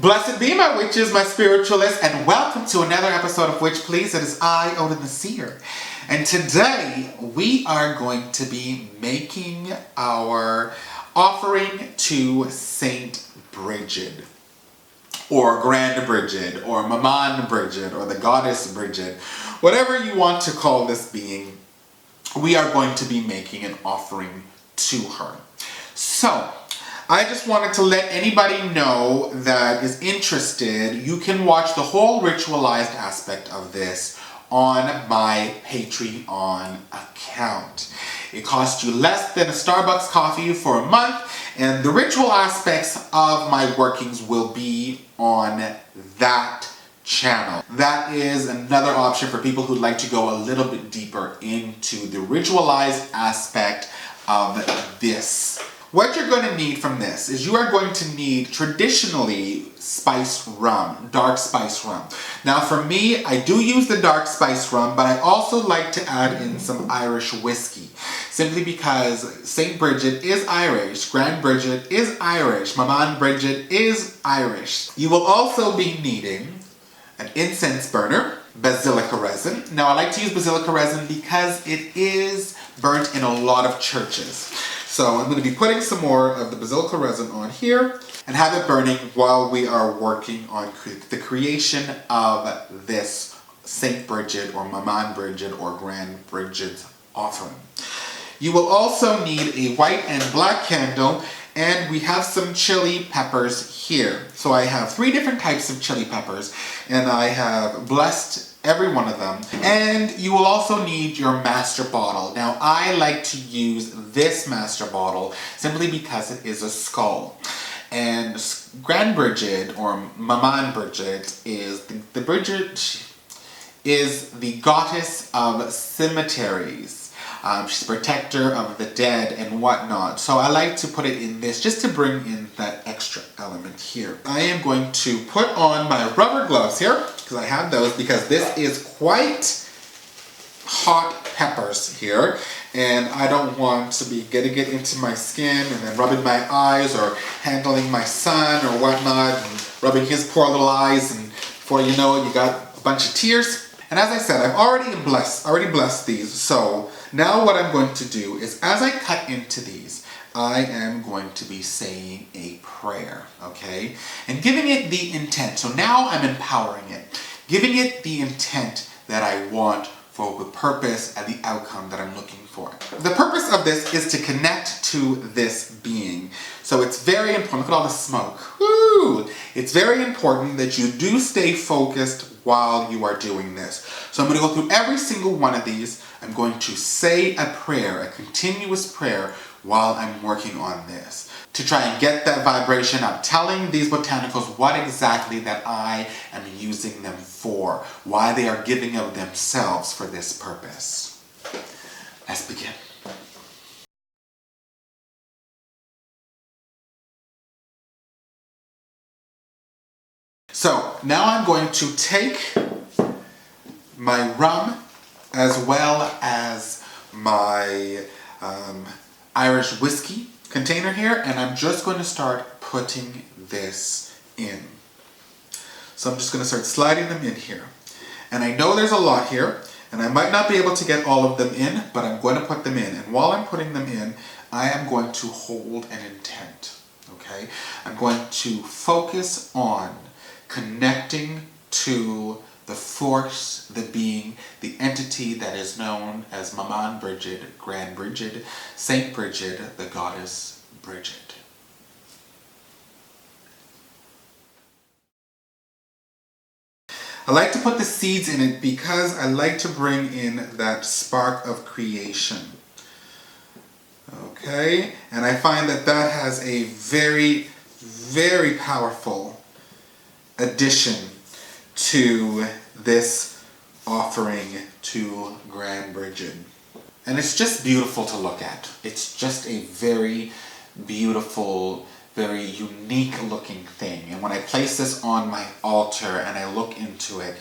Blessed be my witches, my spiritualists, and welcome to another episode of Witch Please. It is I, Odin the Seer. And today we are going to be making our offering to Saint Brigid, or Grand Brigid, or Maman Brigid, or the Goddess Brigid. Whatever you want to call this being, we are going to be making an offering to her. So, I just wanted to let anybody know that is interested, you can watch the whole ritualized aspect of this on my Patreon account. It costs you less than a Starbucks coffee for a month, and the ritual aspects of my workings will be on that channel. That is another option for people who'd like to go a little bit deeper into the ritualized aspect of this. What you're going to need from this is you are going to need traditionally spiced rum, dark spiced rum. Now for me, I do use the dark spiced rum, but I also like to add in some Irish whiskey. Simply because Saint Brigid is Irish, Grand Brigid is Irish, Maman Brigid is Irish. You will also be needing an incense burner, Basilica resin. Now I like to use Basilica resin because it is burnt in a lot of churches. So I'm going to be putting some more of the Basilica resin on here and have it burning while we are working on the creation of this Saint Brigid or Maman Brigid or Grand Brigid's offering. You will also need a white and black candle, and we have some chili peppers here. So I have 3 different types of chili peppers, and I have blessed every one of them. And you will also need your master bottle. Now I like to use this master bottle simply because it is a skull. And Grand Brigid or Maman Brigid is the Brigid is the goddess of cemeteries. She's a protector of the dead and whatnot. So I like to put it in this just to bring in that extra element here. I am going to put on my rubber gloves here, because I have those, because this is quite hot peppers here. And I don't want to be getting it into my skin and then rubbing my eyes or handling my son or whatnot and rubbing his poor little eyes, and before you know it, you got a bunch of tears. And as I said, I've already blessed these. So now what I'm going to do is, as I cut into these, I am going to be saying a prayer, okay? And giving it the intent. So now I'm empowering it, giving it the intent that I want for the purpose and the outcome that I'm looking for. The purpose of this is to connect to this being. So it's very important. Look at all the smoke. Woo! It's very important that you do stay focused while you are doing this. So I'm going to go through every single one of these. I'm going to say a prayer, a continuous prayer, while I'm working on this, to try and get that vibration up, telling these botanicals what exactly that I am using them for, why they are giving of themselves for this purpose. Let's begin. So now I'm going to take my rum as well as my Irish whiskey container here, and I'm just going to start putting this in. So I'm just going to start sliding them in here. And I know there's a lot here, and I might not be able to get all of them in, but I'm going to put them in. And while I'm putting them in, I am going to hold an intent, okay? I'm going to focus on connecting to the force, the being, the entity that is known as Maman Brigid, Grand Brigid, Saint Brigid, the Goddess Brigid. I like to put the seeds in it because I like to bring in that spark of creation. Okay, and I find that that has a very, very powerful addition to this offering to Grand Brigid. And it's just beautiful to look at. It's just a very beautiful, very unique looking thing. And when I place this on my altar and I look into it,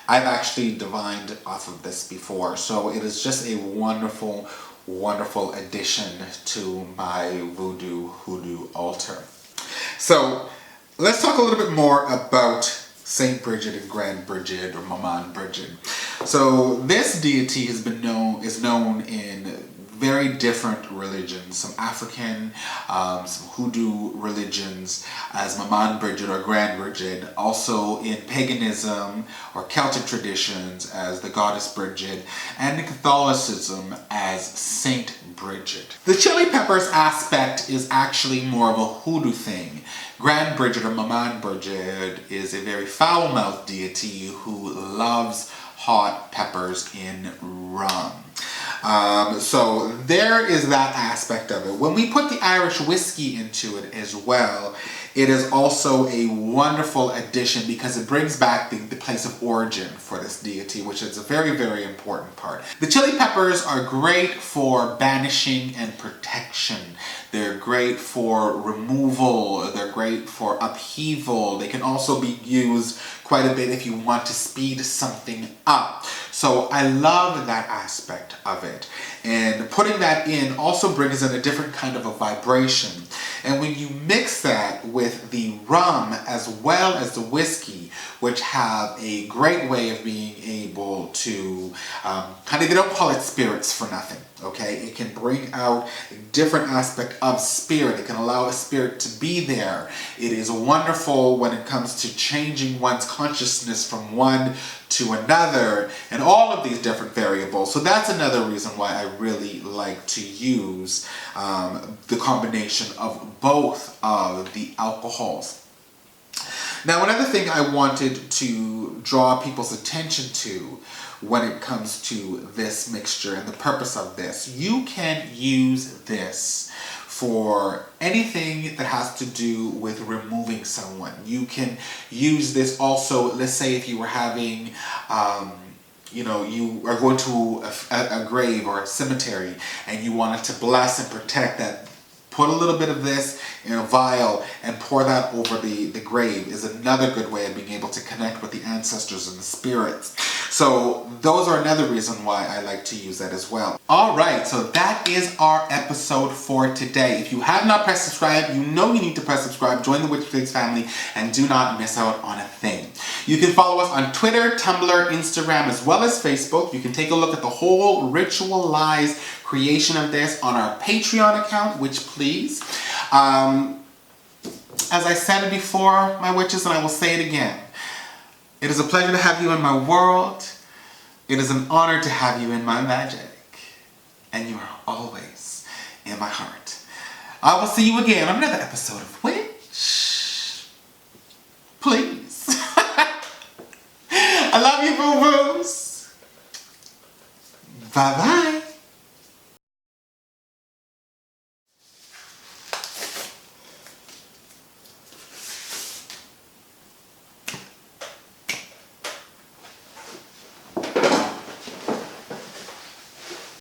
I've actually divined off of this before. So it is just a wonderful, wonderful addition to my voodoo hoodoo altar. So let's talk a little bit more about Saint Brigid and Grand Brigid, or Maman Brigid. So this deity is known in very different religions, some African, some Hoodoo religions as Maman Brigid or Grand Brigid, also in paganism or Celtic traditions as the goddess Brigid, and in Catholicism as Saint Brigid. The chili peppers aspect is actually more of a Hoodoo thing. Grand Brigid or Maman Brigid is a very foul-mouthed deity who loves hot peppers in rum. So there is that aspect of it. When we put the Irish whiskey into it as well, it is also a wonderful addition because it brings back the place of origin for this deity, which is a very, very important part. The chili peppers are great for banishing and protection. They're great for removal. They're great for upheaval. They can also be used quite a bit if you want to speed something up. So I love that aspect of it. And putting that in also brings in a different kind of a vibration. And when you mix that with the rum as well as the whiskey, which have a great way of being able to, they don't call it spirits for nothing, okay? It can bring out a different aspect of spirit. It can allow a spirit to be there. It is wonderful when it comes to changing one's consciousness from one to another, and all of these different variables. So that's another reason why I really like to use the combination of both of the alcohols. Now, another thing I wanted to draw people's attention to when it comes to this mixture and the purpose of this, you can use this for anything that has to do with removing someone. You can use this also, let's say if you were having, you are going to a grave or a cemetery and you wanted to bless and protect that. Put a little bit of this in a vial and pour that over the grave is another good way of being able to connect with the ancestors and the spirits. So those are another reason why I like to use that as well. All right, so that is our episode for today. If you have not pressed subscribe, you know you need to press subscribe, join the Witch Pigs family, and do not miss out on a thing. You can follow us on Twitter, Tumblr, Instagram, as well as Facebook. You can take a look at the whole ritualized creation of this on our Patreon account, which please. As I said it before, my witches, and I will say it again, it is a pleasure to have you in my world. It is an honor to have you in my magic. And you are always in my heart. I will see you again on another episode of Witch. Please. I love you, boo-boos. Bye-bye.